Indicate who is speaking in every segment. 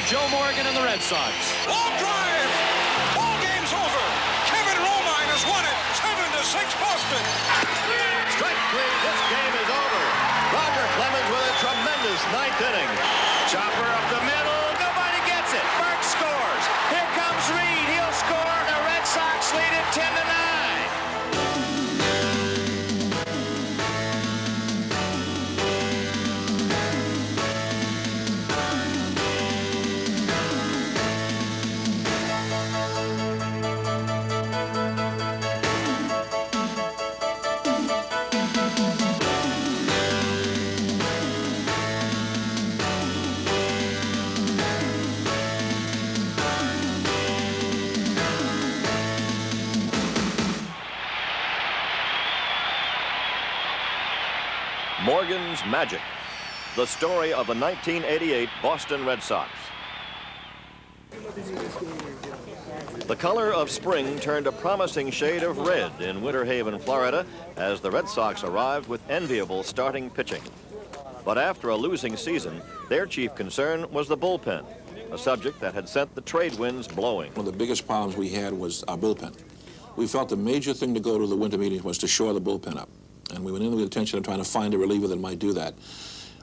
Speaker 1: Joe Morgan and the Red Sox.
Speaker 2: Long drive. Ball game's over. Kevin Romine has won it. 7-6 Boston.
Speaker 3: Strike three. This game is over. Roger Clemens with a tremendous ninth inning. Chopper up the middle. Nobody gets it. Burke scores. Here comes Reed. He'll score. The Red Sox lead it 10-9. Morgan's Magic, the story of the 1988 Boston Red Sox. The color of spring turned a promising shade of red in Winter Haven, Florida, as the Red Sox arrived with enviable starting pitching. But after a losing season, their chief concern was the bullpen, a subject that had sent the trade winds blowing.
Speaker 4: One of the biggest problems we had was our bullpen. We felt the major thing to go to the winter meetings was to shore the bullpen up. And we went in with the intention of trying to find a reliever that might do that.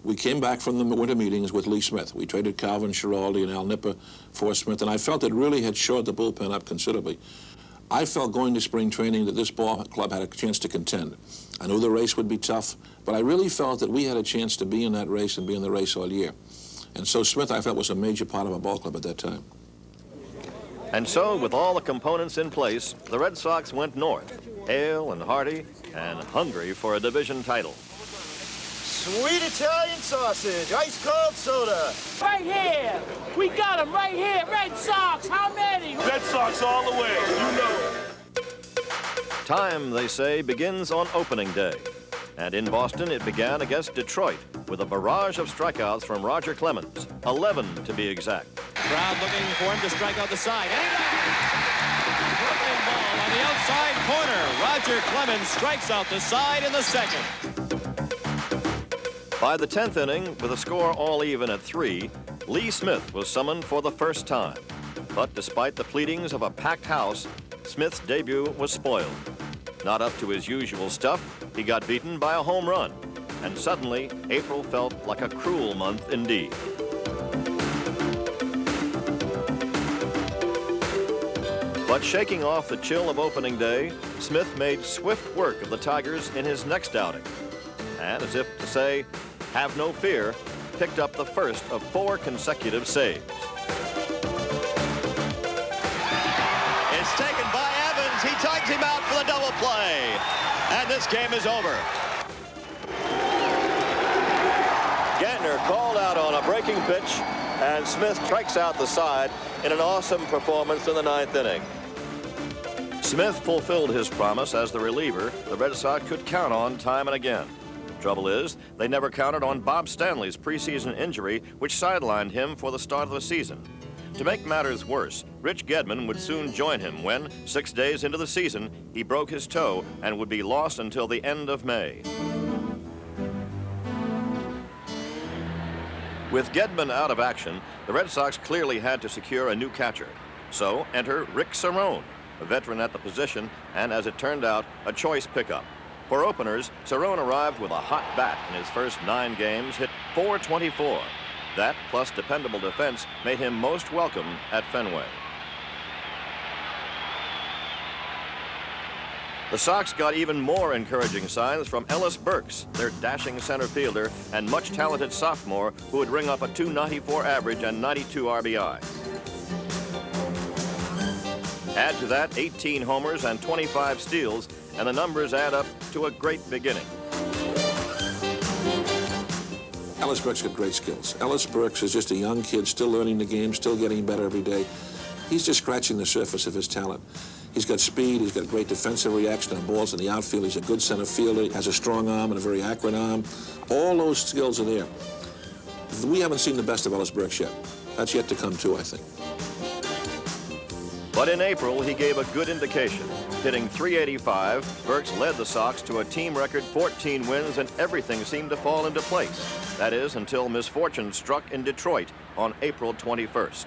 Speaker 4: We came back from the winter meetings with Lee Smith. We traded Calvin Schiraldi and Al Nipper for Smith, and I felt it really had shored the bullpen up considerably. I felt going to spring training that this ball club had a chance to contend. I knew the race would be tough, but I really felt that we had a chance to be in that race and be in the race all year. And so Smith, I felt, was a major part of our ball club at that time.
Speaker 3: And so, with all the components in place, the Red Sox went north, hale and hearty and hungry for a division title.
Speaker 5: Sweet Italian sausage, ice-cold soda.
Speaker 6: Right here. We got them right here. Red Sox, how many?
Speaker 7: Red Sox all the way, you know it.
Speaker 3: Time, they say, begins on opening day. And in Boston, it began against Detroit with a barrage of strikeouts from Roger Clemens, 11 to be exact.
Speaker 1: Crowd looking for him to strike out the side. And he does. Brooklyn ball on the outside corner. Roger Clemens strikes out the side in the second.
Speaker 3: By the 10th inning, with a score all even at 3, Lee Smith was summoned for the first time. But despite the pleadings of a packed house, Smith's debut was spoiled. Not up to his usual stuff, he got beaten by a home run. And suddenly, April felt like a cruel month indeed. But shaking off the chill of opening day, Smith made swift work of the Tigers in his next outing. And as if to say, have no fear, picked up the first of 4 consecutive saves.
Speaker 1: It's taken by Evans. He tugs him out for the double play. And this game is over.
Speaker 3: Gantner called out on a breaking pitch, and Smith strikes out the side in an awesome performance in the 9th inning. Smith fulfilled his promise as the reliever the Red Sox could count on time and again. Trouble is, they never counted on Bob Stanley's preseason injury, which sidelined him for the start of the season. To make matters worse, Rich Gedman would soon join him when, 6 days into the season, he broke his toe and would be lost until the end of May. With Gedman out of action, the Red Sox clearly had to secure a new catcher. So enter Rick Cerrone, a veteran at the position, and as it turned out, a choice pickup. For openers, Cerrone arrived with a hot bat in his first 9 games, hit .424. That, plus dependable defense, made him most welcome at Fenway. The Sox got even more encouraging signs from Ellis Burks, their dashing center fielder and much talented sophomore who would ring up a .294 average and 92 RBI. Add to that 18 homers and 25 steals, and the numbers add up to a great beginning.
Speaker 4: Ellis Burks got great skills. Ellis Burks is just a young kid, still learning the game, still getting better every day. He's just scratching the surface of his talent. He's got speed, he's got great defensive reaction on balls in the outfield, he's a good center fielder, he has a strong arm and a very accurate arm. All those skills are there. We haven't seen the best of Ellis Burks yet. That's yet to come too, I think.
Speaker 3: But in April, he gave a good indication. Hitting .385, Burks led the Sox to a team record 14 wins, and everything seemed to fall into place. That is, until misfortune struck in Detroit on April 21st.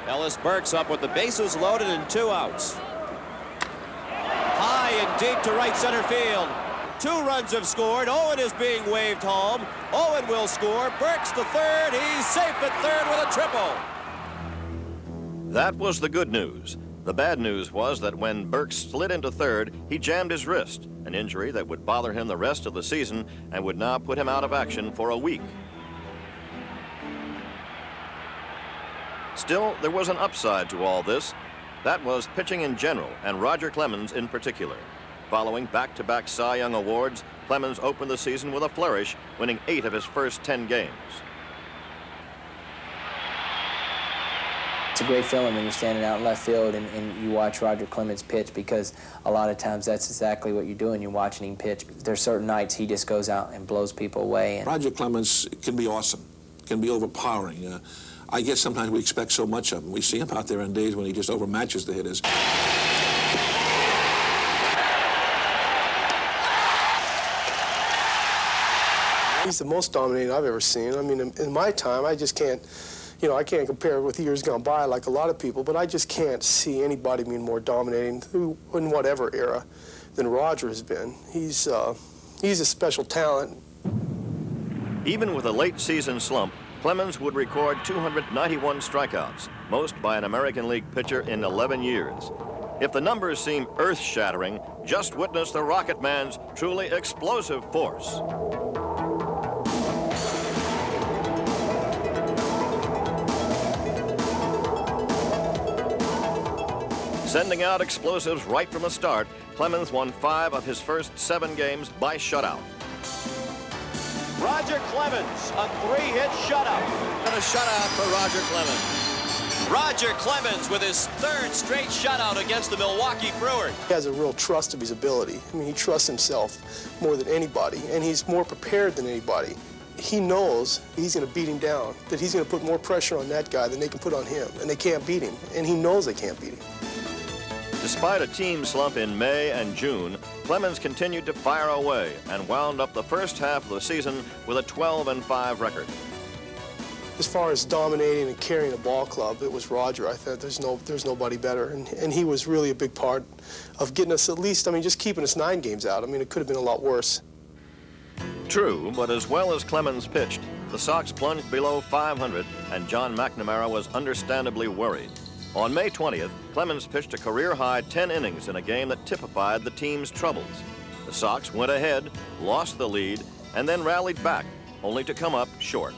Speaker 1: Ellis Burks up with the bases loaded and 2 outs. High and deep to right center field. 2 runs have scored. Owen is being waved home. Owen will score. Burks to third. He's safe at third with a triple.
Speaker 3: That was the good news. The bad news was that when Burks slid into third, he jammed his wrist, an injury that would bother him the rest of the season and would now put him out of action for a week. Still, there was an upside to all this. That was pitching in general, and Roger Clemens in particular. Following back-to-back Cy Young awards, Clemens opened the season with a flourish, winning 8 of his first 10 games.
Speaker 8: It's a great feeling when you're standing out in left field and you watch Roger Clemens pitch, because a lot of times that's exactly what you're doing. You're watching him pitch. There's certain nights he just goes out and blows people away. And
Speaker 4: Roger Clemens can be awesome, can be overpowering. I guess sometimes we expect so much of him. We see him out there on days when he just overmatches the hitters.
Speaker 9: He's the most dominating I've ever seen. I mean, in my time, I just can't, I can't compare with years gone by like a lot of people, but I just can't see anybody being more dominating in whatever era than Roger has been. He's a special talent.
Speaker 3: Even with a late season slump, Clemens would record 291 strikeouts, most by an American League pitcher in 11 years. If the numbers seem earth-shattering, just witness the Rocket Man's truly explosive force. Sending out explosives right from the start, Clemens won 5 of his first 7 games by shutout.
Speaker 1: Roger Clemens, a 3-hit shutout. And a shutout for Roger Clemens. Roger Clemens with his 3rd straight shutout against the Milwaukee Brewers.
Speaker 9: He has a real trust of his ability. I mean, he trusts himself more than anybody, and he's more prepared than anybody. He knows he's going to beat him down, that he's going to put more pressure on that guy than they can put on him, and they can't beat him, and he knows they can't beat him.
Speaker 3: Despite a team slump in May and June, Clemens continued to fire away and wound up the first half of the season with a 12-5 record.
Speaker 9: As far as dominating and carrying a ball club, it was Roger. I thought there's nobody better, and he was really a big part of getting us at least, just keeping us 9 games out. It could have been a lot worse.
Speaker 3: True, but as well as Clemens pitched, the Sox plunged below 500, and John McNamara was understandably worried. On May 20th, Clemens pitched a career-high 10 innings in a game that typified the team's troubles. The Sox went ahead, lost the lead, and then rallied back, only to come up short.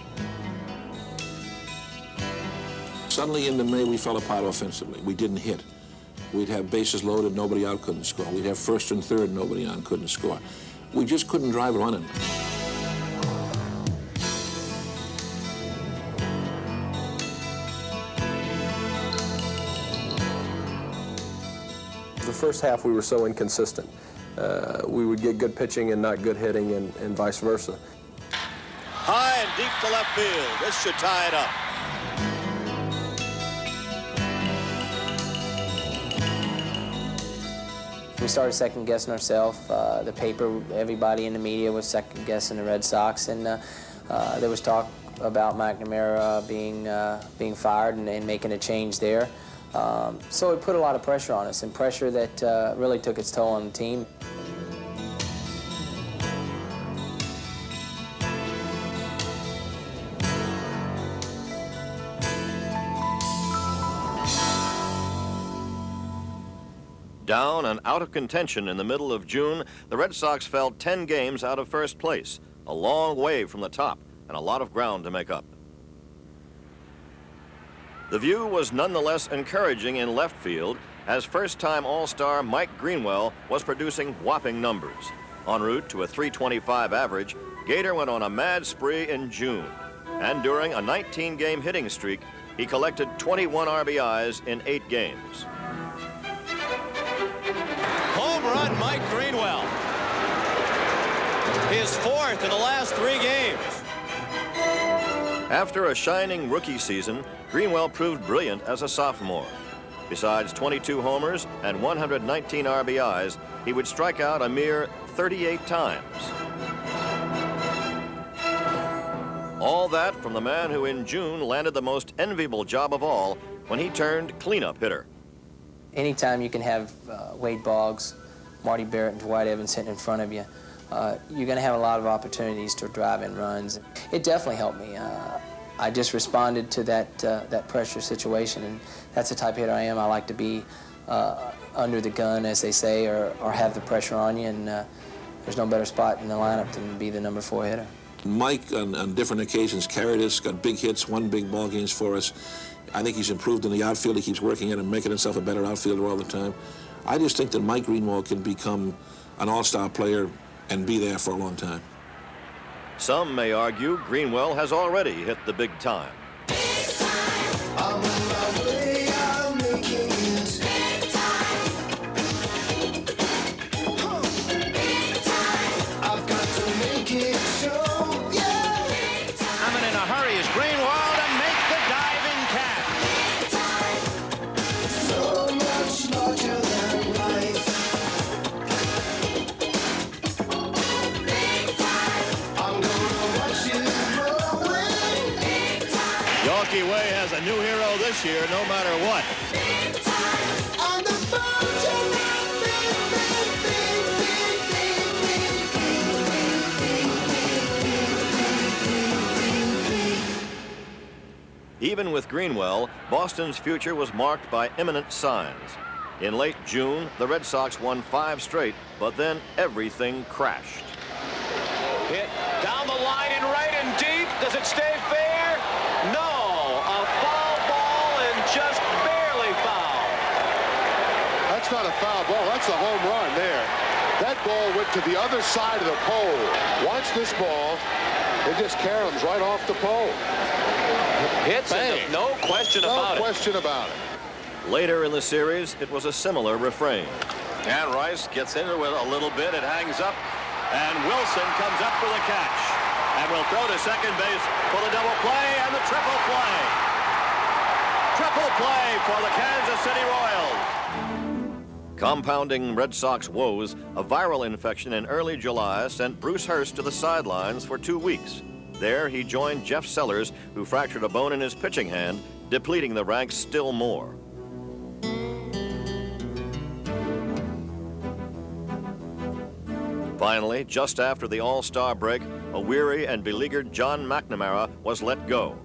Speaker 4: Suddenly into May, we fell apart offensively. We didn't hit. We'd have bases loaded, nobody out couldn't score. We'd have first and third, nobody on couldn't score. We just couldn't drive a run in.
Speaker 10: The first half we were so inconsistent. We would get good pitching and not good hitting, and vice versa.
Speaker 1: High and deep to left field. This should tie it up.
Speaker 8: We started second-guessing ourselves. The paper, everybody in the media was second-guessing the Red Sox, and there was talk about McNamara being fired and making a change there. So it put a lot of pressure on us, and pressure that really took its toll on the team.
Speaker 3: Down and out of contention in the middle of June, the Red Sox fell 10 games out of first place, a long way from the top and a lot of ground to make up. The view was nonetheless encouraging in left field, as first-time All-Star Mike Greenwell was producing whopping numbers. En route to a .325 average, Gator went on a mad spree in June. And during a 19-game hitting streak, he collected 21 RBIs in 8 games.
Speaker 1: Home run, Mike Greenwell. His 4th in the last 3 games.
Speaker 3: After a shining rookie season, Greenwell proved brilliant as a sophomore. Besides 22 homers and 119 RBIs, he would strike out a mere 38 times. All that from the man who in June landed the most enviable job of all when he turned cleanup hitter.
Speaker 8: Anytime you can have Wade Boggs, Marty Barrett, and Dwight Evans sitting in front of you, you're going to have a lot of opportunities to drive in runs. It definitely helped me. I just responded to that pressure situation, and that's the type of hitter I am. I like to be under the gun, as they say, or have the pressure on you, and there's no better spot in the lineup than to be the number 4 hitter.
Speaker 4: Mike, on different occasions, carried us, got big hits, won big ball games for us. I think he's improved in the outfield. He keeps working it and making himself a better outfielder all the time. I just think that Mike Greenwell can become an all-star player and be there for a long time.
Speaker 3: Some may argue Greenwell has already hit the big time.
Speaker 2: Coming in a hurry is Greenwell to make the diving catch.
Speaker 11: So much larger than life. I'm gonna watch you roll away.
Speaker 3: Yawkey Way has a new hero this year, no matter what.
Speaker 11: On the mountain,
Speaker 3: Even with Greenwell, Boston's future was marked by imminent signs. In late June, the Red Sox won 5 straight, but then everything crashed.
Speaker 1: Hit down the line and right and deep. Does it stay fair? No. A foul ball and just barely foul.
Speaker 12: That's not a foul ball. That's a home run there. That ball went to the other side of the pole. Watch this ball. It just caroms right off the pole.
Speaker 1: Hits it, no question about it.
Speaker 12: No question about it.
Speaker 3: Later in the series, it was a similar refrain.
Speaker 1: And Rice gets into it a little bit. It hangs up. And Wilson comes up for the catch. And will throw to second base for the double play and the triple play. Triple play for the Kansas City Royals.
Speaker 3: Compounding Red Sox woes, a viral infection in early July sent Bruce Hurst to the sidelines for 2 weeks. There, he joined Jeff Sellers, who fractured a bone in his pitching hand, depleting the ranks still more. Finally, just after the All-Star break, a weary and beleaguered John McNamara was let go.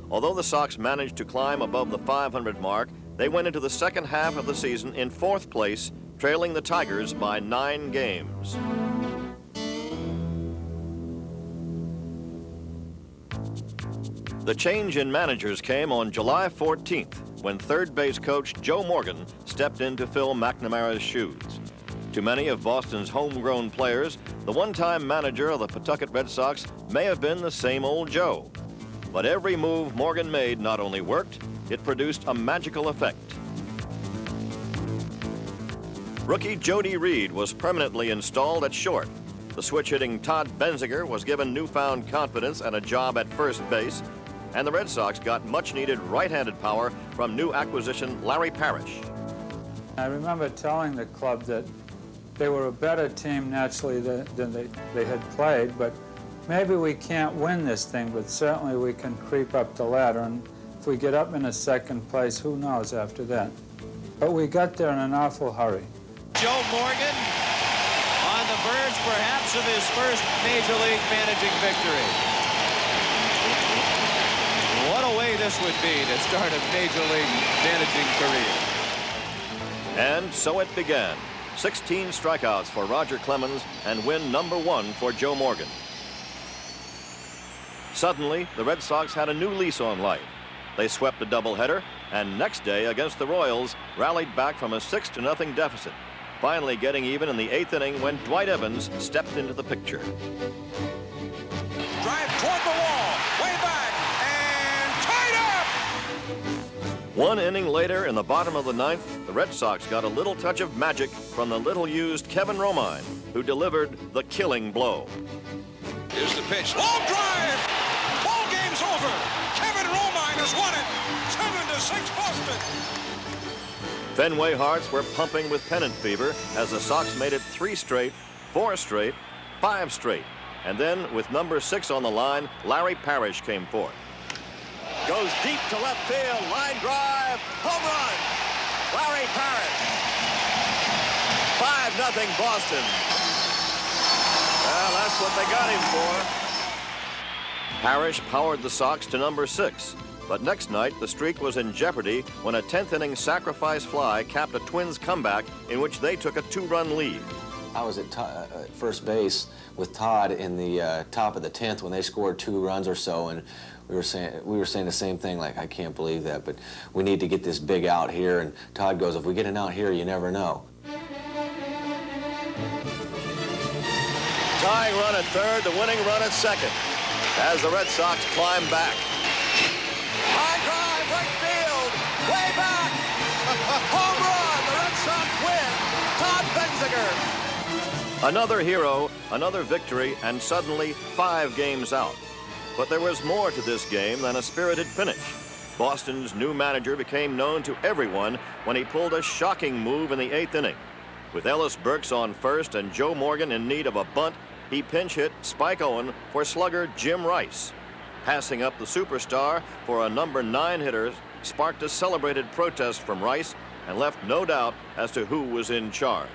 Speaker 3: Although the Sox managed to climb above the 500 mark, they went into the second half of the season in 4th place, trailing the Tigers by 9 games. The change in managers came on July 14th, when third base coach Joe Morgan stepped in to fill McNamara's shoes. To many of Boston's homegrown players, the one-time manager of the Pawtucket Red Sox may have been the same old Joe. But every move Morgan made not only worked, it produced a magical effect. Rookie Jody Reed was permanently installed at short. The switch-hitting Todd Benziger was given newfound confidence and a job at first base, and the Red Sox got much-needed right-handed power from new acquisition Larry Parrish.
Speaker 13: I remember telling the club that they were a better team naturally than they had played, but maybe we can't win this thing, but certainly we can creep up the ladder, and if we get up in a second place, who knows after that. But we got there in an awful hurry.
Speaker 1: Joe Morgan on the verge, perhaps, of his first Major League managing victory. What a way this would be to start a Major League managing career.
Speaker 3: And so it began. 16 strikeouts for Roger Clemens and win number 1 for Joe Morgan. Suddenly, the Red Sox had a new lease on life. They swept a doubleheader, and next day against the Royals, rallied back from a 6-0 deficit, finally getting even in the 8th inning when Dwight Evans stepped into the picture.
Speaker 2: Drive toward the wall, way back, and tied up!
Speaker 3: 1 inning later, in the bottom of the 9th, the Red Sox got a little touch of magic from the little-used Kevin Romine, who delivered the killing blow.
Speaker 2: Here's the pitch. Long drive! Ball game's game's over. Kevin Romine has won it. 7-6 Boston.
Speaker 3: Fenway hearts were pumping with pennant fever as the Sox made it 3 straight, 4 straight, 5 straight. And then, with number 6 on the line, Larry Parrish came forth. Goes deep to left field, line drive, home run. Larry Parrish. 5-0 Boston. Well, that's what they got him for. Parrish powered the Sox to number 6. But next night, the streak was in jeopardy when a 10th inning sacrifice fly capped a Twins comeback in which they took a 2-run lead.
Speaker 14: I was at first base with Todd in the top of the 10th when they scored 2 runs or so, and we were saying the same thing, like, I can't believe that, but we need to get this big out here. And Todd goes, if we get an out here, you never know.
Speaker 3: Tying run at third, the winning run at second, as the Red Sox climb back. High drive, right field, way back. Home run, the Red Sox win. Todd Benziger. Another hero, another victory, and suddenly 5 games out. But there was more to this game than a spirited finish. Boston's new manager became known to everyone when he pulled a shocking move in the 8th inning. With Ellis Burks on first and Joe Morgan in need of a bunt, he pinch hit Spike Owen for slugger Jim Rice. Passing up the superstar for a number 9 hitter sparked a celebrated protest from Rice and left no doubt as to who was in charge.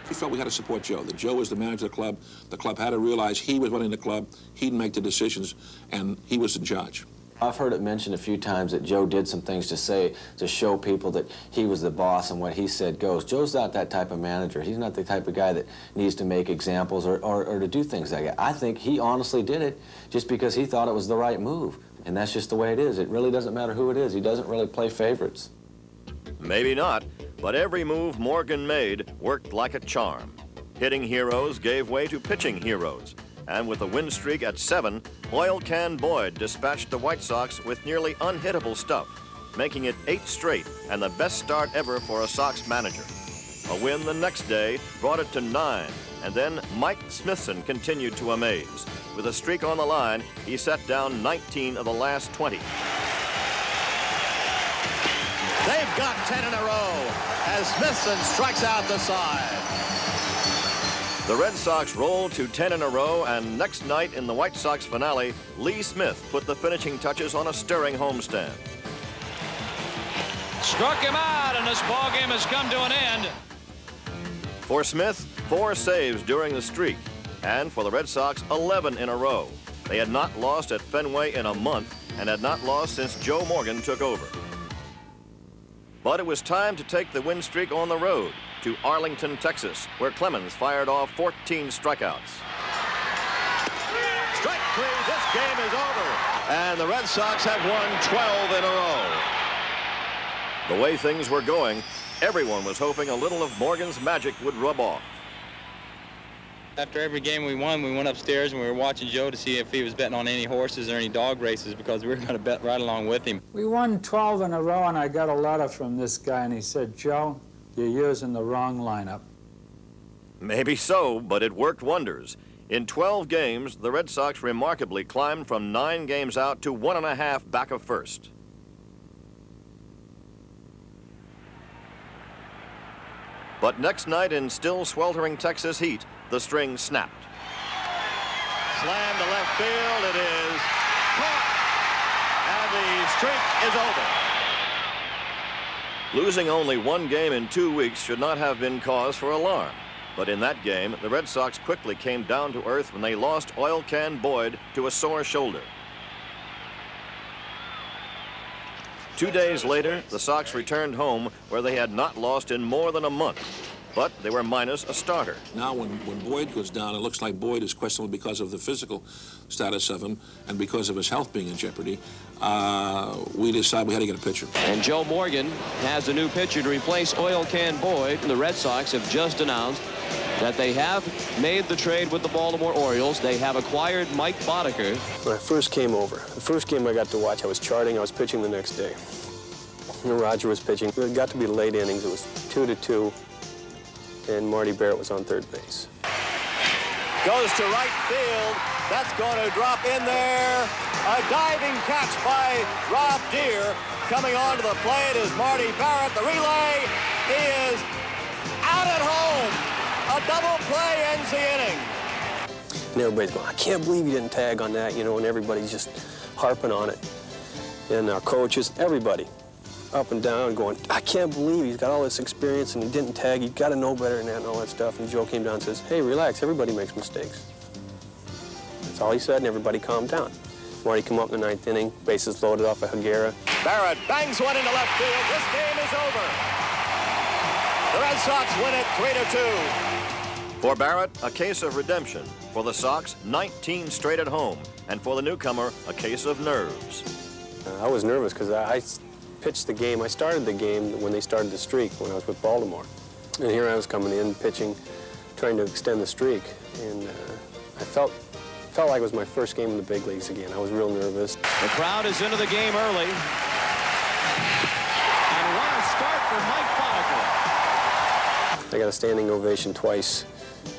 Speaker 4: We felt we had to support Joe. That Joe was the manager of the club. The club had to realize he was running the club. He'd make the decisions, and he was in charge.
Speaker 14: I've heard it mentioned a few times that Joe did some things to show people that he was the boss and what he said goes. Joe's not that type of manager. He's not the type of guy that needs to make examples or to do things like that. I think he honestly did it just because he thought it was the right move. And that's just the way it is. It really doesn't matter who it is. He doesn't really play favorites.
Speaker 3: Maybe not, but every move Morgan made worked like a charm. Hitting heroes gave way to pitching heroes. And with a win streak at 7, Oil Can Boyd dispatched the White Sox with nearly unhittable stuff, making it 8 straight and the best start ever for a Sox manager. A win the next day brought it to 9, and then Mike Smithson continued to amaze. With a streak on the line, he set down 19 of the last 20. They've got 10 in a row as Smithson strikes out the side. The Red Sox rolled to 10 in a row, and next night in the White Sox finale, Lee Smith put the finishing touches on a stirring homestand.
Speaker 15: Struck him out, and this ball game has come to an end.
Speaker 3: For Smith, 4 saves during the streak, and for the Red Sox, 11 in a row. They had not lost at Fenway in a month and had not lost since Joe Morgan took over. But it was time to take the win streak on the road to Arlington, Texas, where Clemens fired off 14 strikeouts. Strike 3, this game is over, and the Red Sox have won 12 in a row. The way things were going, everyone was hoping a little of Morgan's magic would rub off.
Speaker 16: After every game we won, we went upstairs and we were watching Joe to see if he was betting on any horses or any dog races because we were going to bet right along with him.
Speaker 13: We won 12 in a row, and I got a letter from this guy, and he said, Joe, you're using the wrong lineup.
Speaker 3: Maybe so, but it worked wonders. In 12 games, the Red Sox remarkably climbed from 9 games out to 1.5 back of first. But next night in still sweltering Texas heat, the string snapped. Slam to left field, it is caught, and the streak is over. Losing only 1 game in 2 weeks should not have been cause for alarm. But in that game, the Red Sox quickly came down to earth when they lost Oil Can Boyd to a sore shoulder. 2 days later, the Sox returned home where they had not lost in more than a month. But they were minus a starter.
Speaker 4: Now when Boyd goes down, it looks like Boyd is questionable because of the physical status of him and because of his health being in jeopardy. We decided we had to get a pitcher.
Speaker 17: And Joe Morgan has a new pitcher to replace Oil Can Boyd. The Red Sox have just announced that they have made the trade with the Baltimore Orioles. They have acquired Mike Boddicker.
Speaker 9: When I first came over, the first game I got to watch, I was charting, I was pitching the next day. And Roger was pitching. It got to be late innings. It was 2-2. And Marty Barrett was on third base.
Speaker 3: Goes to right field. That's going to drop in there. A diving catch by Rob Deere. Coming onto the plate is Marty Barrett. The relay. He is out at home. A double play ends the inning.
Speaker 9: And everybody's going, I can't believe you didn't tag on that, you know, and everybody's just harping on it. And our coaches, everybody, up and down going, I can't believe he's got all this experience and he didn't tag. You've got to know better than that and all that stuff. And Joe came down and says, hey, relax, everybody makes mistakes. That's all he said, and everybody calmed down. Marty came up in the 9th inning, bases loaded off of Higuera.
Speaker 3: Barrett bangs one into left field. This game is over. The Red Sox win it 3-2. For Barrett, a case of redemption. For the Sox, 19 straight at home. And for the newcomer, a case of nerves.
Speaker 9: I was nervous because I pitched the game. I started the game when they started the streak when I was with Baltimore. And here I was coming in, pitching, trying to extend the streak. And I felt like it was my first game in the big leagues again. I was real nervous.
Speaker 17: The crowd is into the game early. And what a start for Mike Boddicker.
Speaker 9: I got a standing ovation twice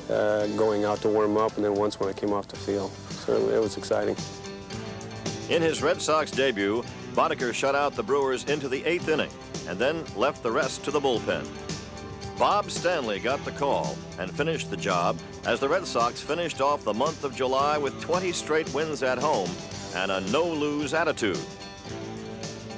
Speaker 9: going out to warm up, and then once when I came off the field. So it was exciting.
Speaker 3: In his Red Sox debut, Boddicker shut out the Brewers into the 8th inning and then left the rest to the bullpen. Bob Stanley got the call and finished the job as the Red Sox finished off the month of July with 20 straight wins at home and a no-lose attitude.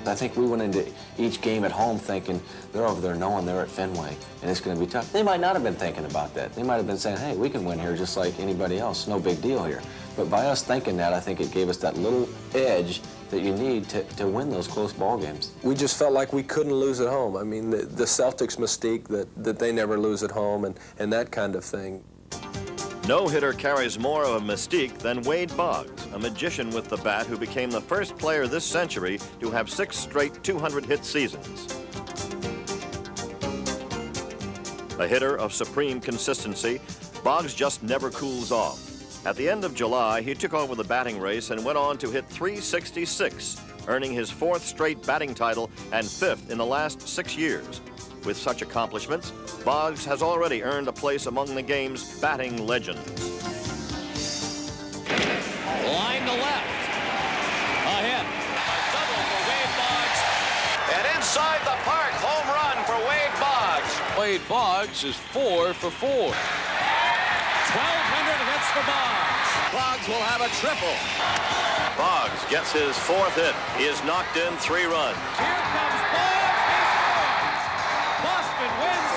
Speaker 14: I think we went into each game at home thinking they're over there knowing they're at Fenway and it's going to be tough. They might not have been thinking about that. They might have been saying, hey, we can win here just like anybody else. No big deal here. But by us thinking that, I think it gave us that little edge that you need to win those close ball games.
Speaker 10: We just felt like we couldn't lose at home. I mean, the Celtics mystique that they never lose at home and that kind of thing.
Speaker 3: No hitter carries more of a mystique than Wade Boggs, a magician with the bat who became the first player this century to have 6 straight 200-hit seasons. A hitter of supreme consistency, Boggs just never cools off. At the end of July, he took over the batting race and went on to hit .366, earning his 4th straight batting title and 5th in the last 6 years. With such accomplishments, Boggs has already earned a place among the game's batting legends.
Speaker 15: Line to left. A hit. A double for Wade Boggs.
Speaker 11: And inside the park, home run for Wade Boggs.
Speaker 15: Wade Boggs is 4 for 4. 1,200 hits for Boggs.
Speaker 3: Boggs will have a triple. Boggs gets his 4th hit. He has knocked in 3 runs.
Speaker 15: Here comes Boggs. Boston wins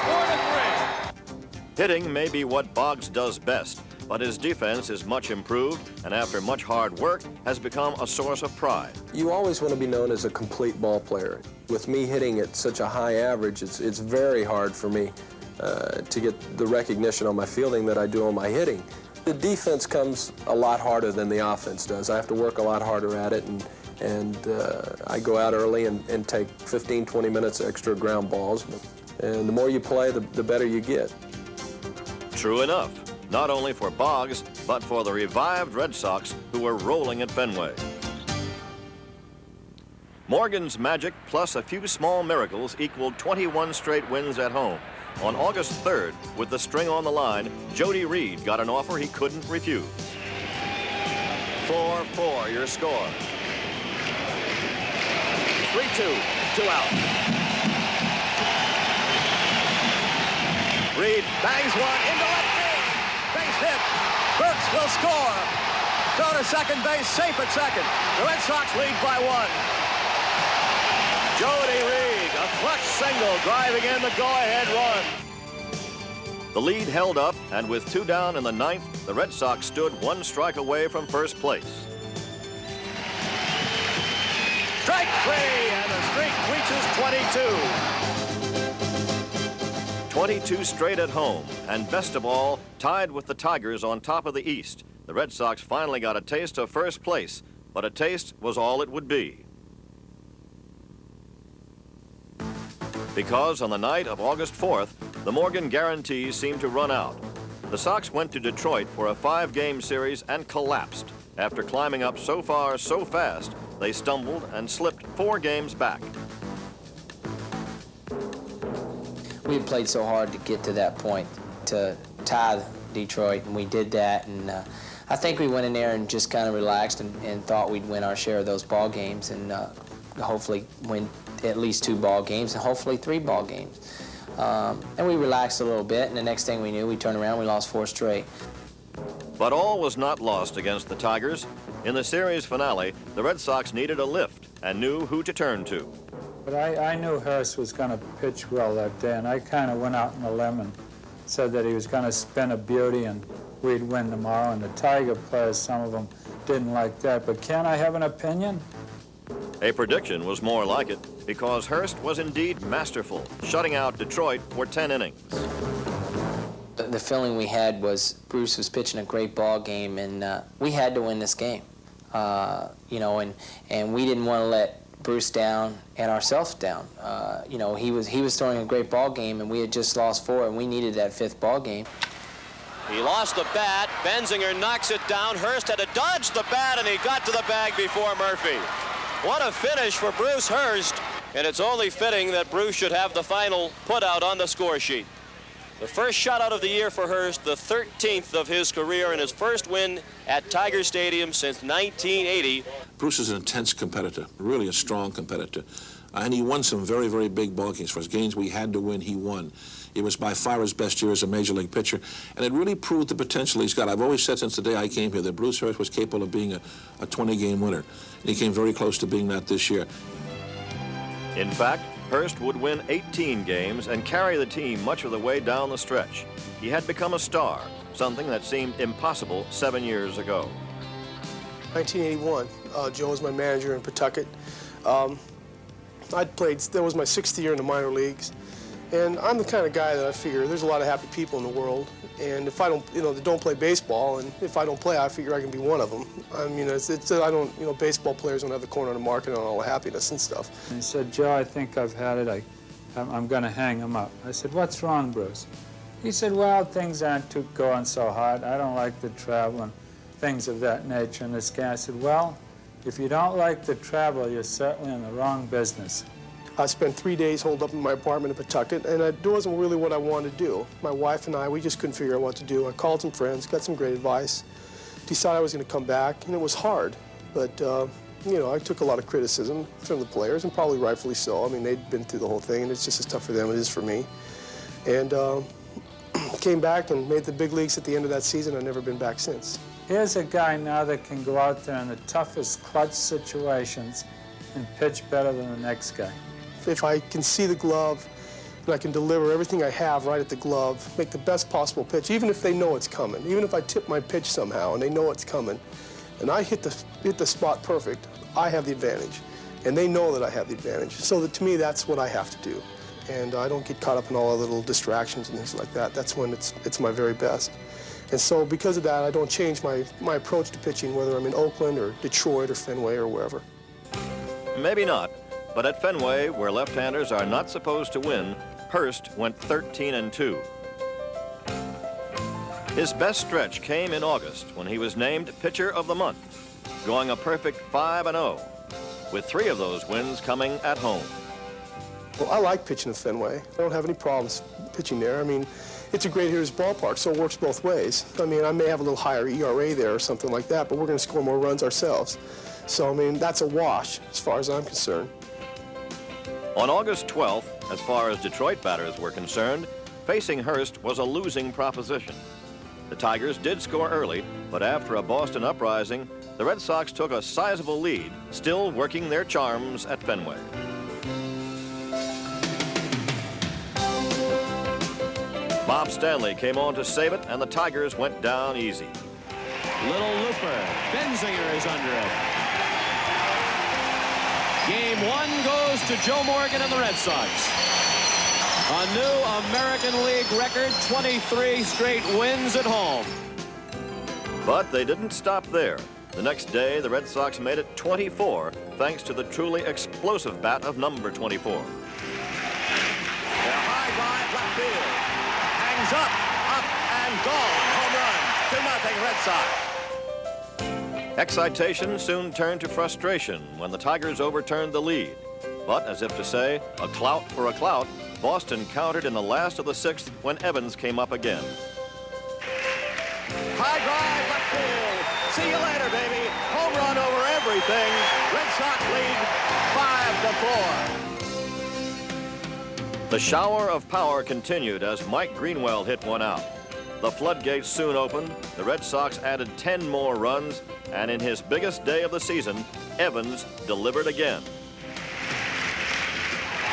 Speaker 15: 4-3.
Speaker 3: Hitting may be what Boggs does best, but his defense is much improved and after much hard work has become a source of pride.
Speaker 10: You always want to be known as a complete ball player. With me hitting at such a high average, it's very hard for me to get the recognition on my fielding that I do on my hitting. The defense comes a lot harder than the offense does. I have to work a lot harder at it, and I go out early and take 15, 20 minutes extra ground balls. And the more you play, the better you get.
Speaker 3: True enough, not only for Boggs, but for the revived Red Sox who were rolling at Fenway. Morgan's magic plus a few small miracles equaled 21 straight wins at home. On August 3rd, with the string on the line, Jody Reed got an offer he couldn't refuse. 4-4, your score. 3-2, 2 out. Reed bangs one into left field. Base hit. Burks will score. Throw to second base, safe at second. The Red Sox lead by 1. Jody Reed, a clutch single, driving in the go-ahead run. The lead held up, and with 2 down in the 9th, the Red Sox stood 1 strike away from first place. Strike 3, and the streak reaches 22. 22 straight at home, and best of all, tied with the Tigers on top of the East. The Red Sox finally got a taste of first place, but a taste was all it would be. Because on the night of August 4th, the Morgan guarantees seemed to run out. The Sox went to Detroit for a 5-game series and collapsed. After climbing up so far so fast, they stumbled and slipped 4 games back.
Speaker 8: We had played so hard to get to that point, to tie Detroit, and we did that, and I think we went in there and just kind of relaxed and thought we'd win our share of those ball games and hopefully win at least 2 ball games and hopefully 3 ball games. And we relaxed a little bit, and the next thing we knew, we turned around, we lost 4 straight.
Speaker 3: But all was not lost against the Tigers. In the series finale, the Red Sox needed a lift and knew who to turn to.
Speaker 13: But I knew Hurst was going to pitch well that day, and I kind of went out on a limb and said that he was going to spin a beauty and we'd win tomorrow. And the Tiger players, some of them didn't like that. But can I have an opinion?
Speaker 3: A prediction was more like it, because Hurst was indeed masterful, shutting out Detroit for 10 innings.
Speaker 8: The feeling we had was Bruce was pitching a great ball game, and we had to win this game. You know, and we didn't want to let Bruce down and ourselves down. You know, he was throwing a great ball game, and we had just lost 4, and we needed that 5th ball game.
Speaker 17: He lost the bat. Benzinger knocks it down. Hurst had to dodge the bat, and he got to the bag before Murphy. What a finish for Bruce Hurst, and it's only fitting that Bruce should have the final put-out on the score sheet. The first shutout of the year for Hurst, the 13th of his career, and his first win at Tiger Stadium since 1980.
Speaker 4: Bruce is an intense competitor, really a strong competitor. And he won some very, very big ball games. For his games we had to win, he won. It was by far his best year as a major league pitcher, and it really proved the potential he's got. I've always said since the day I came here that Bruce Hurst was capable of being a 20-game winner. And he came very close to being that this year.
Speaker 3: In fact, Hurst would win 18 games and carry the team much of the way down the stretch. He had become a star, something that seemed impossible 7 years ago.
Speaker 9: 1981, Joe was my manager in Pawtucket. That was my 6th year in the minor leagues. And I'm the kind of guy that I figure there's a lot of happy people in the world. And if I don't, they don't play baseball, and if I don't play, I figure I can be one of them. I mean, I don't, baseball players don't have the corner of the market on all the happiness and stuff.
Speaker 13: And he said, Joe, I think I've had it. I'm going to hang him up. I said, what's wrong, Bruce? He said, well, things aren't going so hard. I don't like the travel and things of that nature in this game. I said, well, if you don't like the travel, you're certainly in the wrong business.
Speaker 9: I spent 3 days holed up in my apartment in Pawtucket, and it wasn't really what I wanted to do. My wife and I, we just couldn't figure out what to do. I called some friends, got some great advice, decided I was going to come back, and it was hard. But, I took a lot of criticism from the players, and probably rightfully so. I mean, they'd been through the whole thing, and it's just as tough for them as it is for me. And came back and made the big leagues at the end of that season. I've never been back since.
Speaker 13: Here's a guy now that can go out there in the toughest clutch situations and pitch better than the next guy.
Speaker 9: If I can see the glove and I can deliver everything I have right at the glove, make the best possible pitch, even if they know it's coming, even if I tip my pitch somehow and they know it's coming, and I hit the spot perfect, I have the advantage. And they know that I have the advantage. So to me, that's what I have to do. And I don't get caught up in all the little distractions and things like that. That's when it's my very best. And so because of that, I don't change my approach to pitching, whether I'm in Oakland or Detroit or Fenway or wherever.
Speaker 3: Maybe not. But at Fenway, where left-handers are not supposed to win, Hurst went 13-2. His best stretch came in August when he was named Pitcher of the Month, going a perfect 5-0, with 3 of those wins coming at home.
Speaker 9: Well, I like pitching at Fenway. I don't have any problems pitching there. I mean, it's a great hitter's ballpark, so it works both ways. I mean, I may have a little higher ERA there or something like that, but we're going to score more runs ourselves. So, I mean, that's a wash as far as I'm concerned.
Speaker 3: On August 12th, as far as Detroit batters were concerned, facing Hurst was a losing proposition. The Tigers did score early, but after a Boston uprising, the Red Sox took a sizable lead, still working their charms at Fenway. Bob Stanley came on to save it, and the Tigers went down easy.
Speaker 17: Little looper. Benzinger is under it. Game 1 goes to Joe Morgan and the Red Sox. A new American League record, 23 straight wins at home.
Speaker 3: But they didn't stop there. The next day, the Red Sox made it 24, thanks to the truly explosive bat of number 24.
Speaker 1: A high drive left field. Hangs up, and gone. Home run. 2-0 Red Sox.
Speaker 3: Excitation soon turned to frustration when the Tigers overturned the lead. But, as if to say, a clout for a clout, Boston countered in the last of the 6th when Evans came up again. high drive, left field. See you later, baby. Home run over everything. Red Sox lead 5-4. The shower of power continued as Mike Greenwell hit one out. The floodgates soon opened. The Red Sox added 10 more runs, and in his biggest day of the season, Evans delivered again.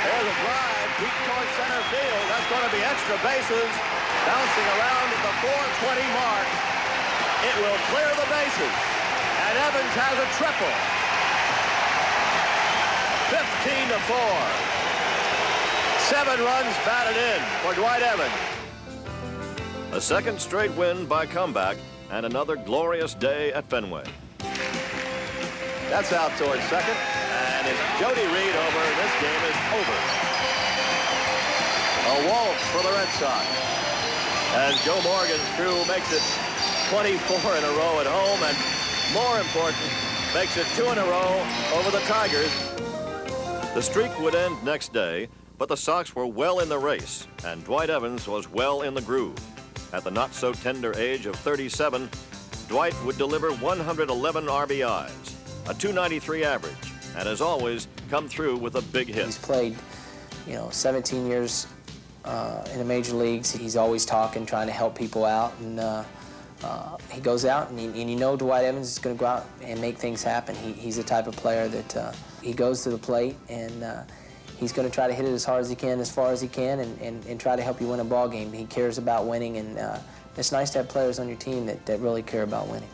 Speaker 3: There's a drive deep towards center field. That's going to be extra bases. Bouncing around at the 420 mark. It will clear the bases. And Evans has a triple. 15-4. 7 runs batted in for Dwight Evans. A second straight win by comeback and another glorious day at Fenway. That's out towards second, and it's Jody Reed over. This game is over. A waltz for the Red Sox. As Joe Morgan's crew makes it 24 in a row at home, and more important, makes it 2 in a row over the Tigers. The streak would end next day, but the Sox were well in the race, and Dwight Evans was well in the groove. At the not-so-tender age of 37, Dwight would deliver 111 RBIs, a .293 average, and as always, come through with a big hit.
Speaker 8: He's played, 17 years in the major leagues. He's always talking, trying to help people out, and he goes out, and you know Dwight Evans is going to go out and make things happen. He's the type of player that he goes to the plate, and he's going to try to hit it as hard as he can, as far as he can, and try to help you win a ball game. He cares about winning, and it's nice to have players on your team that really care about winning.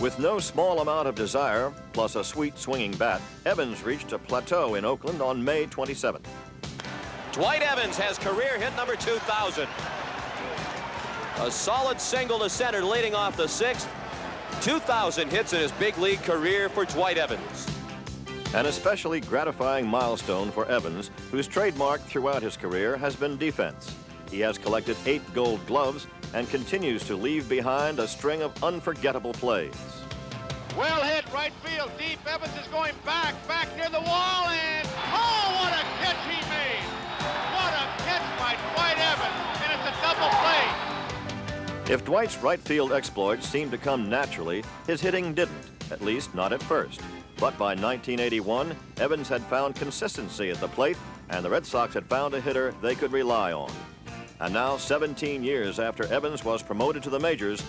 Speaker 3: With no small amount of desire, plus a sweet swinging bat, Evans reached a plateau in Oakland on May 27th.
Speaker 17: Dwight Evans has career hit number 2,000. A solid single to center leading off the 6th. 2,000 hits in his big league career for Dwight Evans.
Speaker 3: An especially gratifying milestone for Evans, whose trademark throughout his career has been defense. He has collected 8 gold gloves and continues to leave behind a string of unforgettable plays.
Speaker 18: Well hit, right field, deep. Evans is going back near the wall, and oh, what a catch he made! What a catch by Dwight Evans, and it's a double play.
Speaker 3: If Dwight's right field exploits seemed to come naturally, his hitting didn't, at least not at first. But by 1981, Evans had found consistency at the plate, and the Red Sox had found a hitter they could rely on. And now, 17 years after Evans was promoted to the majors,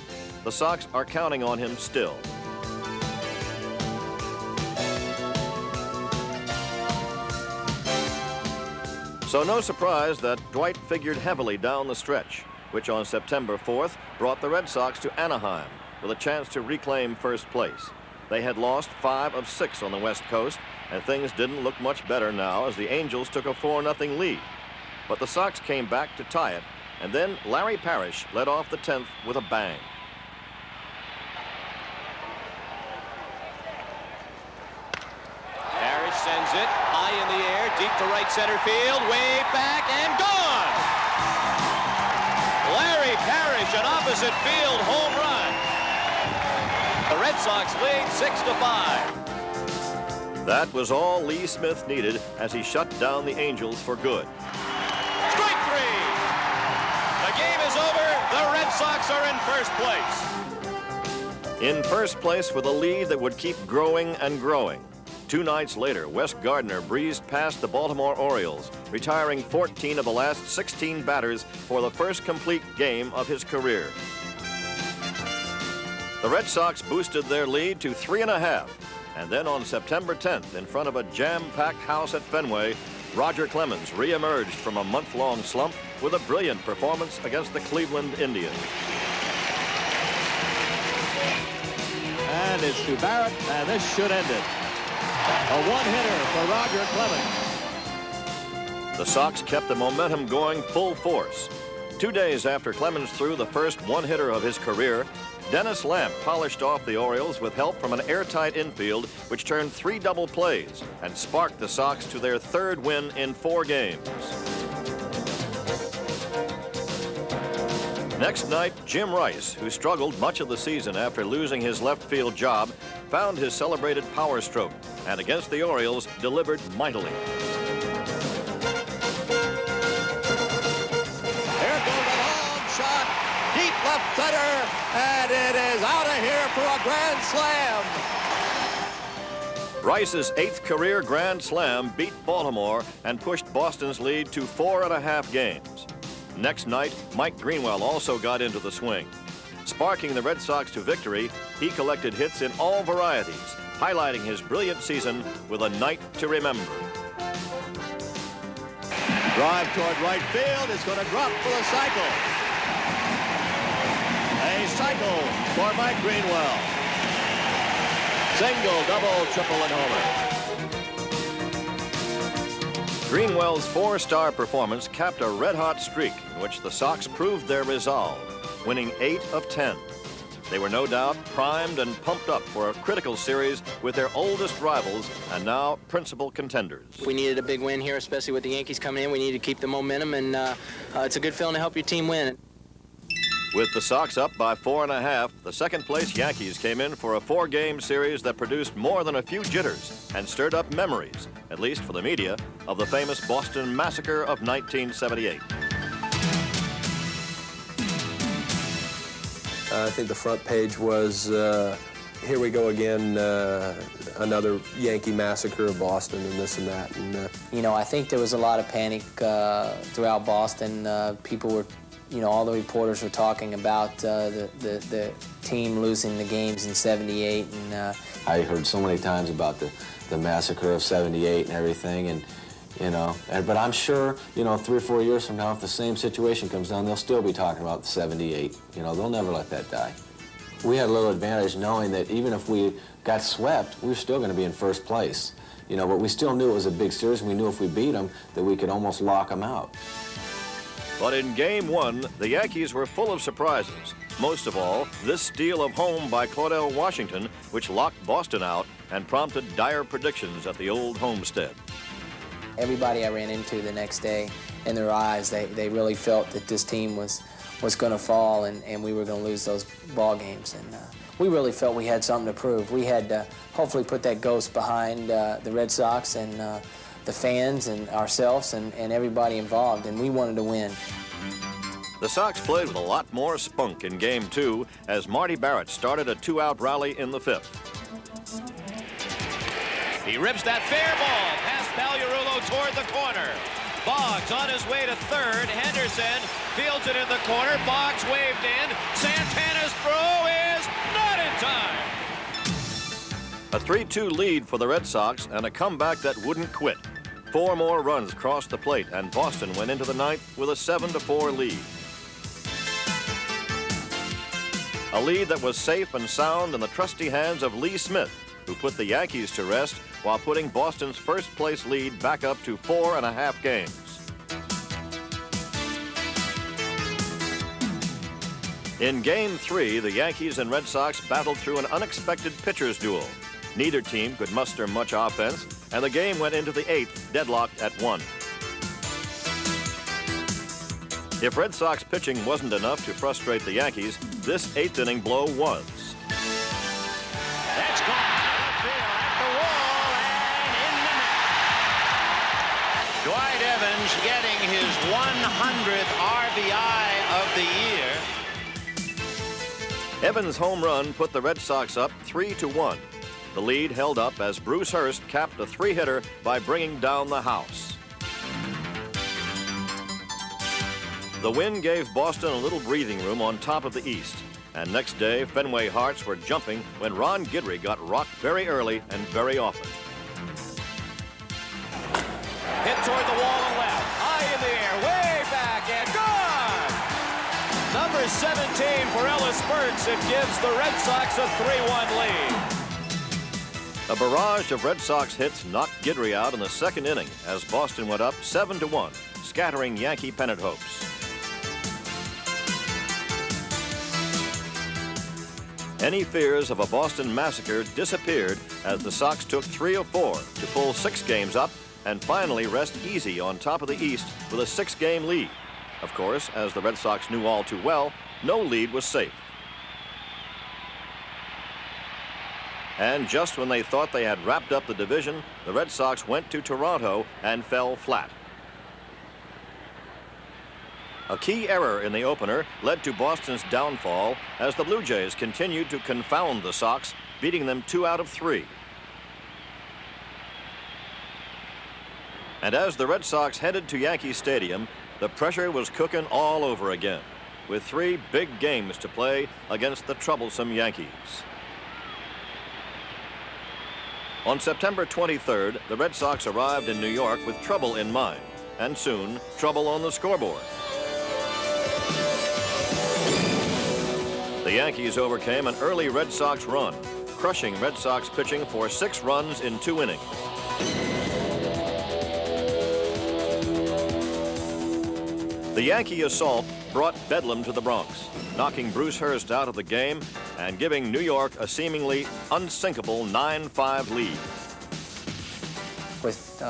Speaker 3: the Sox are counting on him still. So no surprise that Dwight figured heavily down the stretch, which on September 4th brought the Red Sox to Anaheim with a chance to reclaim first place. They had lost 5 of 6 on the West Coast, and things didn't look much better now as the Angels took a 4-0 lead. But the Sox came back to tie it, and then Larry Parrish led off the 10th with a bang.
Speaker 17: Parrish sends it high in the air, deep to right center field, way back and gone! Larry Parrish, an opposite field home run. The Red Sox lead 6-5.
Speaker 3: That was all Lee Smith needed as he shut down the Angels for good.
Speaker 17: Strike 3! The game is over. The Red Sox are in first place.
Speaker 3: In first place with a lead that would keep growing and growing. 2 nights later, Wes Gardner breezed past the Baltimore Orioles, retiring 14 of the last 16 batters for the first complete game of his career. The Red Sox boosted their lead to 3.5, and then on September 10th, in front of a jam-packed house at Fenway, Roger Clemens reemerged from a month-long slump with a brilliant performance against the Cleveland Indians.
Speaker 1: And it's to Barrett, and this should end it. A one-hitter for Roger Clemens.
Speaker 3: The Sox kept the momentum going full force. 2 days after Clemens threw the first one-hitter of his career, Dennis Lamp polished off the Orioles with help from an airtight infield, which turned 3 double plays and sparked the Sox to their 3rd win in 4 games. Next night, Jim Rice, who struggled much of the season after losing his left field job, found his celebrated power stroke, and against the Orioles, delivered mightily.
Speaker 1: left center, and it is out of here for a grand slam. Rice's 8th career grand slam beat Baltimore and pushed Boston's lead to 4.5 games. Next night, Mike Greenwell also got into the swing. Sparking the Red Sox to victory, he collected hits in all varieties, highlighting his brilliant season with a night to remember. Drive toward right field. It's going to drop for a cycle. A cycle for Mike Greenwell. Single, double, triple, and homer. Greenwell's 4-star performance capped a red-hot streak in which the Sox proved their resolve, winning 8 of 10. They were no doubt primed and pumped up for a critical series with their oldest rivals and now principal contenders.
Speaker 8: We needed a big win here, especially with the Yankees coming in. We needed to keep the momentum, and it's a good feeling to help your team win.
Speaker 1: With the Sox up by 4.5, the second-place Yankees came in for a 4-game series that produced more than a few jitters and stirred up memories, at least for the media, of the famous Boston Massacre of 1978.
Speaker 10: I think the front page was, here we go again, another Yankee massacre of Boston and this and that. And,
Speaker 8: You know, I think there was a lot of panic throughout Boston. People were, you know, all the reporters were talking about the team losing the games in '78. And
Speaker 14: I heard so many times about the massacre of '78 and everything, and you know, but I'm sure, you know, 3 or 4 years from now, if the same situation comes down, they'll still be talking about the '78. You know, they'll never let that die. We had a little advantage knowing that even if we got swept, we were still going to be in first place. You know, but we still knew it was a big series, and we knew if we beat them that we could almost lock them out.
Speaker 1: But in Game 1, the Yankees were full of surprises. Most of all, this steal of home by Kostel, Washington, which locked Boston out and prompted dire predictions at the old homestead.
Speaker 8: everybody I ran into the next day, in their eyes, they really felt that this team was going to fall and we were going to lose those ball games. And we really felt we had something to prove. We had to hopefully put that ghost behind the Red Sox and the fans and ourselves and everybody involved, and we wanted to win.
Speaker 1: The Sox played with a lot more spunk in Game 2 as Marty Barrett started a 2-out rally in the 5th.
Speaker 15: He rips that fair ball past Pagliarulo toward the corner. Boggs on his way to third. Henderson fields it in the corner. Boggs waved in. Santana's throw is not in time.
Speaker 1: A 3-2 lead for the Red Sox and a comeback that wouldn't quit. 4 more runs crossed the plate and Boston went into the 9th with a 7-4 lead. A lead that was safe and sound in the trusty hands of Lee Smith, who put the Yankees to rest while putting Boston's first-place lead back up to 4.5 games. In Game 3, the Yankees and Red Sox battled through an unexpected pitcher's duel. Neither team could muster much offense, and the game went into the 8th, deadlocked at 1. If Red Sox pitching wasn't enough to frustrate the Yankees, this 8th inning blow was.
Speaker 15: That's gone. Outfield at the wall and in the net.
Speaker 18: Dwight Evans getting his 100th RBI of the year.
Speaker 1: Evans' home run put the Red Sox up 3-1. The lead held up as Bruce Hurst capped a 3-hitter by bringing down the house. The win gave Boston a little breathing room on top of the East. And next day, Fenway Hearts were jumping when Ron Guidry got rocked very early and very often.
Speaker 15: Hit toward the wall and left. High in the air, way back and gone! Number 17 for Ellis Burks. It gives the Red Sox a 3-1 lead.
Speaker 1: A barrage of Red Sox hits knocked Guidry out in the 2nd inning as Boston went up 7-1, scattering Yankee pennant hopes. Any fears of a Boston massacre disappeared as the Sox took 3 of 4 to pull 6 games up and finally rest easy on top of the East with a 6-game lead. Of course, as the Red Sox knew all too well, no lead was safe. And just when they thought they had wrapped up the division, the Red Sox went to Toronto and fell flat.
Speaker 3: A key error in the opener led to Boston's downfall as the Blue Jays continued to confound the Sox, beating them 2 out of 3. And as the Red Sox headed to Yankee Stadium, the pressure was cooking all over again, with 3 big games to play against the troublesome Yankees. On September 23rd, the Red Sox arrived in New York with trouble in mind, and soon trouble on the scoreboard. The Yankees overcame an early Red Sox run, crushing Red Sox pitching for 6 runs in 2 innings. The Yankee assault brought bedlam to the Bronx, knocking Bruce Hurst out of the game and giving New York a seemingly unsinkable 9-5 lead.
Speaker 8: With,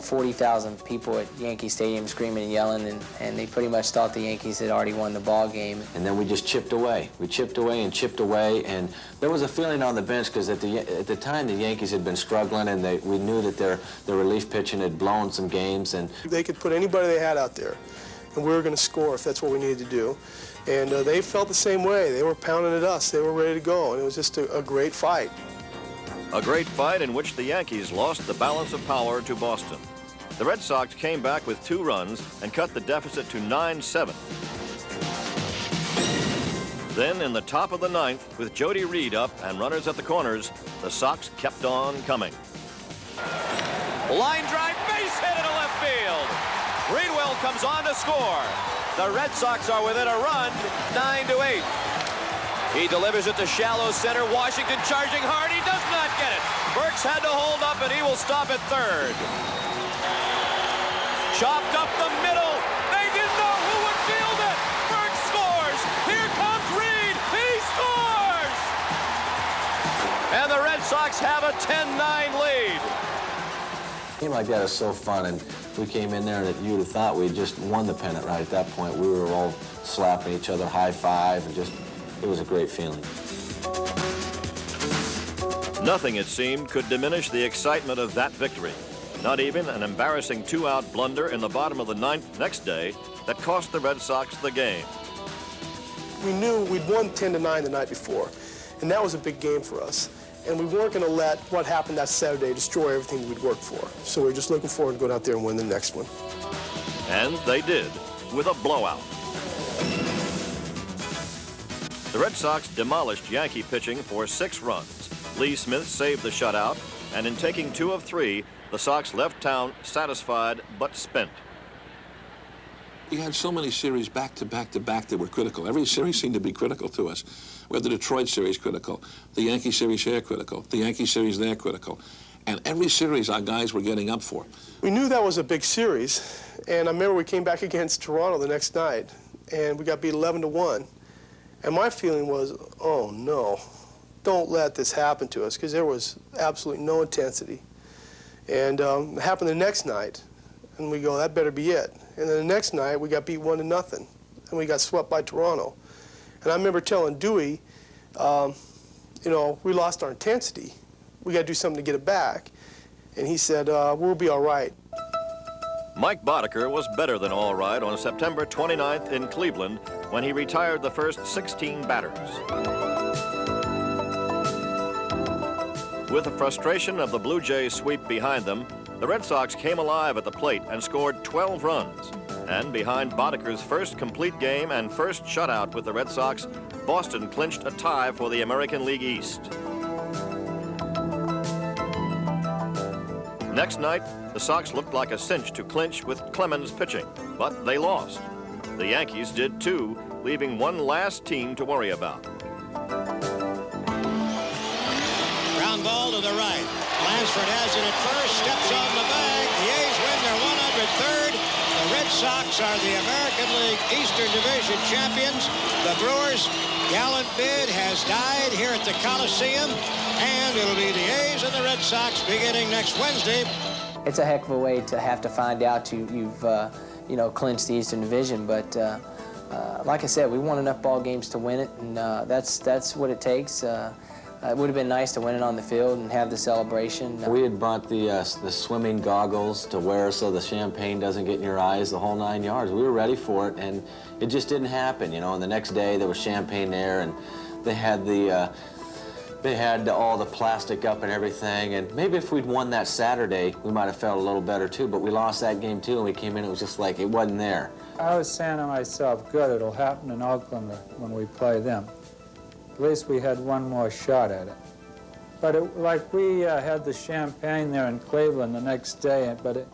Speaker 8: 40,000 people at Yankee Stadium screaming and yelling, and they pretty much thought the Yankees had already won the ball game.
Speaker 14: And then we just chipped away. We chipped away and chipped away, and there was a feeling on the bench because at the time the Yankees had been struggling, and we knew that their relief pitching had blown some games. And
Speaker 9: they could put anybody they had out there, and we were going to score if that's what we needed to do. And they felt the same way. They were pounding at us. They were ready to go, and it was just a great fight.
Speaker 3: A great fight in which the Yankees lost the balance of power to Boston. The Red Sox came back with 2 runs and cut the deficit to 9-7. Then in the top of the 9th, with Jody Reed up and runners at the corners, the Sox kept on coming.
Speaker 15: Line drive, base hit into left field. Greenwell comes on to score. The Red Sox are within a run, 9-8. He delivers it to shallow center. Washington charging hard. He does not get it. Burks had to hold up, and he will stop at third. Chopped up the middle. They didn't know who would field it. Burks scores. Here comes Reed. He scores. And the Red Sox have a 10-9 lead.
Speaker 14: A game like that is so fun, and we came in there and you'd have thought we just won the pennant right at that point. We were all slapping each other, high five, and just, it was a great feeling.
Speaker 3: Nothing, it seemed, could diminish the excitement of that victory. Not even an embarrassing 2-out blunder in the bottom of the 9th next day that cost the Red Sox the game.
Speaker 9: We knew we'd won 10-9 the night before, and that was a big game for us. And we weren't going to let what happened that Saturday destroy everything we'd worked for. So we were just looking forward to going out there and win the next one.
Speaker 3: And they did, with a blowout. The Red Sox demolished Yankee pitching for 6 runs. Lee Smith saved the shutout, and in taking 2 of 3, the Sox left town satisfied but spent.
Speaker 4: We had so many series back to back to back that were critical. Every series seemed to be critical to us. We had the Detroit series critical, the Yankee series here critical, the Yankee series there critical. And every series our guys were getting up for.
Speaker 9: We knew that was a big series, and I remember we came back against Toronto the next night, and we got beat 11-1. And my feeling was, oh no, don't let this happen to us, because there was absolutely no intensity. And it happened the next night, and we go, that better be it. And then the next night, we got beat 1-0, and we got swept by Toronto. And I remember telling Dewey, we lost our intensity. We got to do something to get it back. And he said, we'll be all right.
Speaker 3: Mike Boddicker was better than all right on September 29th in Cleveland when he retired the first 16 batters. With the frustration of the Blue Jays sweep behind them, the Red Sox came alive at the plate and scored 12 runs. And behind Boddicker's first complete game and first shutout with the Red Sox, Boston clinched a tie for the American League East. Next night, the Sox looked like a cinch to clinch with Clemens pitching, but they lost. The Yankees did too, leaving one last team to worry about.
Speaker 15: Ground ball to the right. Lansford has it at first, steps on the bag. The A's win their 103rd. The Red Sox are the American League Eastern Division champions. The Brewers' gallant bid has died here at the Coliseum, and it'll be the A's and the Red Sox beginning next Wednesday.
Speaker 8: It's a heck of a way to have to find out you've clinched the Eastern Division, but like I said, we won enough ball games to win it, and that's what it takes. It would have been nice to win it on the field and have the celebration.
Speaker 14: We had bought the swimming goggles to wear so the champagne doesn't get in your eyes, the whole 9 yards. We were ready for it, and it just didn't happen, you know. And the next day there was champagne there, and they had all the plastic up and everything. And maybe if we'd won that Saturday, we might have felt a little better too. But we lost that game too, and we came in, it was just like it wasn't there.
Speaker 13: I was saying to myself, good, it'll happen in Oakland when we play them. At least we had one more shot at it. But like we had the champagne there in Cleveland the next day, but it,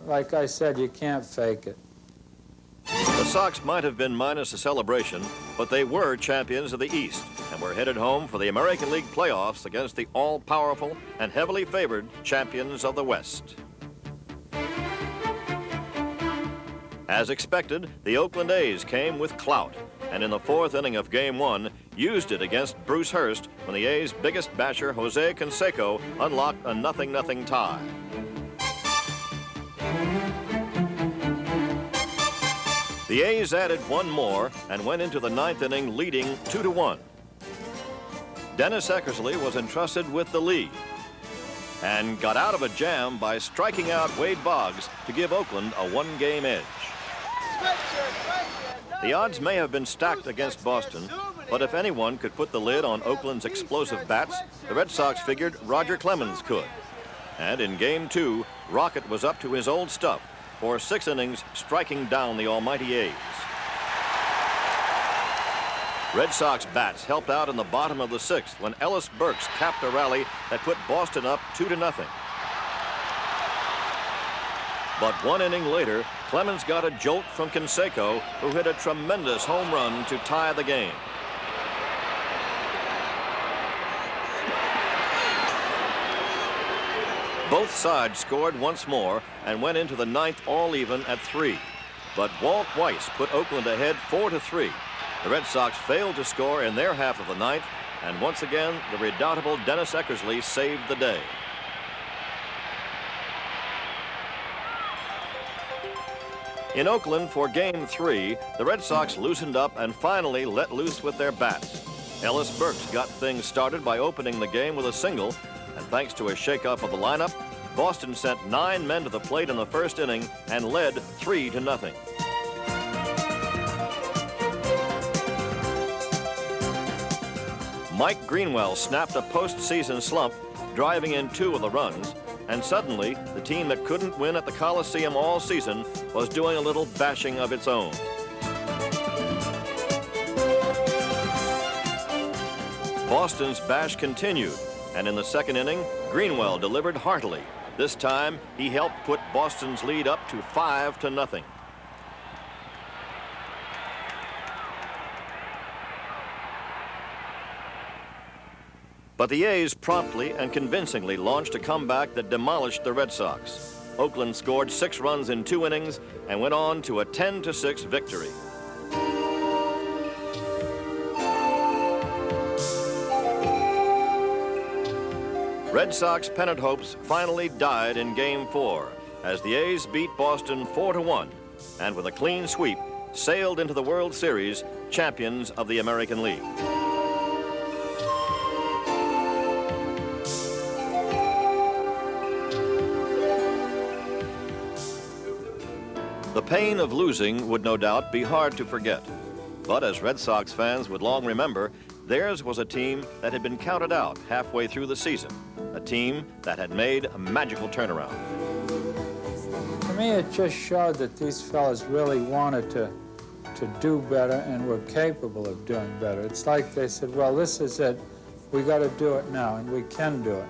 Speaker 13: like I said, you can't fake it.
Speaker 3: The Sox might have been minus a celebration, but they were champions of the East and were headed home for the American League playoffs against the all-powerful and heavily favored champions of the West. As expected, the Oakland A's came with clout, and in the fourth inning of Game 1, used it against Bruce Hurst when the A's' biggest basher, Jose Canseco, unlocked a 0-0 tie. The A's added one more and went into the ninth inning leading 2-1. Dennis Eckersley was entrusted with the lead and got out of a jam by striking out Wade Boggs to give Oakland a one-game edge. The odds may have been stacked against Boston, but if anyone could put the lid on Oakland's explosive bats, the Red Sox figured Roger Clemens could. And in Game 2, Rocket was up to his old stuff for 6 innings, striking down the almighty A's. Red Sox bats helped out in the bottom of the 6th when Ellis Burks capped a rally that put Boston up 2-0. But 1 inning later, Clemens got a jolt from Canseco, who hit a tremendous home run to tie the game. Both sides scored once more and went into the 9th all even at 3. But Walt Weiss put Oakland ahead 4-3. The Red Sox failed to score in their half of the 9th, and once again, the redoubtable Dennis Eckersley saved the day. In Oakland for Game 3, the Red Sox loosened up and finally let loose with their bats. Ellis Burks got things started by opening the game with a single, and thanks to a shakeup of the lineup, Boston sent 9 men to the plate in the first inning and led 3-0. Mike Greenwell snapped a postseason slump, driving in 2 of the runs, and suddenly the team that couldn't win at the Coliseum all season was doing a little bashing of its own. Boston's bash continued, and in the second inning, Greenwell delivered heartily. This time, he helped put Boston's lead up to 5-0. But the A's promptly and convincingly launched a comeback that demolished the Red Sox. Oakland scored 6 runs in 2 innings and went on to a 10-6 victory. Red Sox pennant hopes finally died in Game 4 as the A's beat Boston 4-1 and with a clean sweep sailed into the World Series, champions of the American League. The pain of losing would no doubt be hard to forget. But as Red Sox fans would long remember, theirs was a team that had been counted out halfway through the season. A team that had made a magical turnaround.
Speaker 13: To me, it just showed that these fellas really wanted to do better and were capable of doing better. It's like they said, well, this is it. We got to do it now, and we can do it.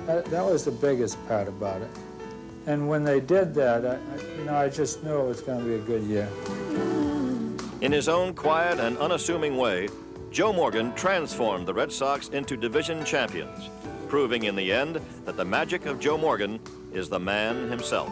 Speaker 13: That was the biggest part about it. And when they did that, I just knew it was going to be a good year.
Speaker 3: In his own quiet and unassuming way, Joe Morgan transformed the Red Sox into division champions, proving in the end that the magic of Joe Morgan is the man himself.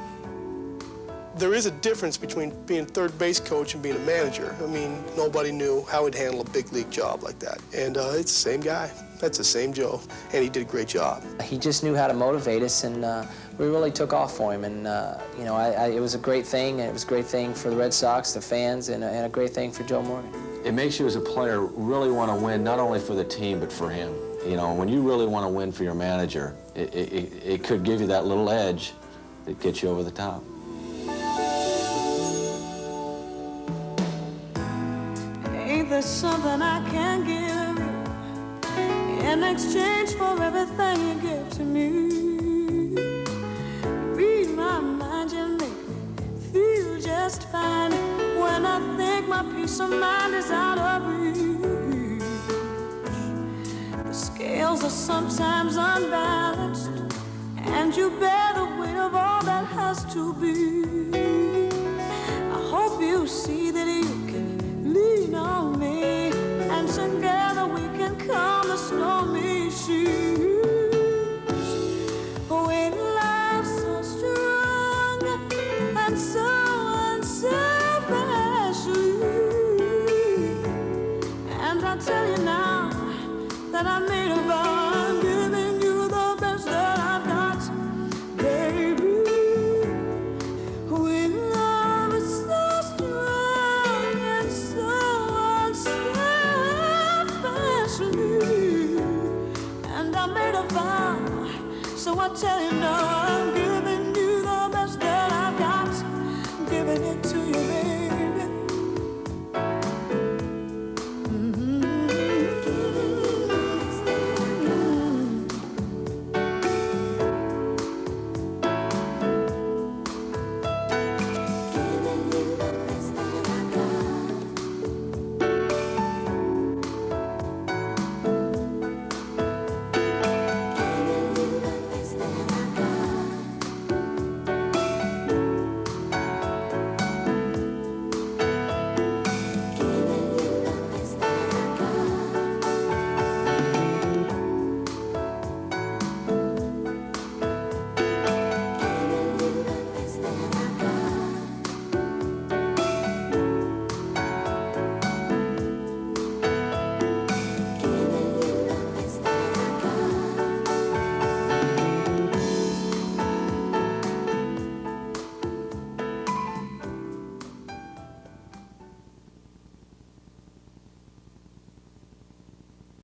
Speaker 9: There is a difference between being third base coach and being a manager. I mean, nobody knew how he'd handle a big league job like that. And it's the same guy. That's the same Joe, and he did a great job.
Speaker 8: He just knew how to motivate us, and we really took off for him. And it was a great thing, and it was a great thing for the Red Sox, the fans, and a great thing for Joe Morgan.
Speaker 14: it makes you as a player really want to win, not only for the team, but for him. You know, when you really want to win for your manager, it could give you that little edge that gets you over the top.
Speaker 11: Ain't there something I can give you in exchange for everything you give to me? Read my mind, you make me feel just fine when I think my peace of mind is out of reach. The scales are sometimes unbalanced, and you bear the weight of all that has to be. I hope you see that you can lean on me, and together we can calm the stormy seas. When life's so strong and so unselfishly, and I tell you now that I made a vow, I'm giving you the best that I've got, baby. When love is so strong and so unselfishly, and I made a vow, so I tell you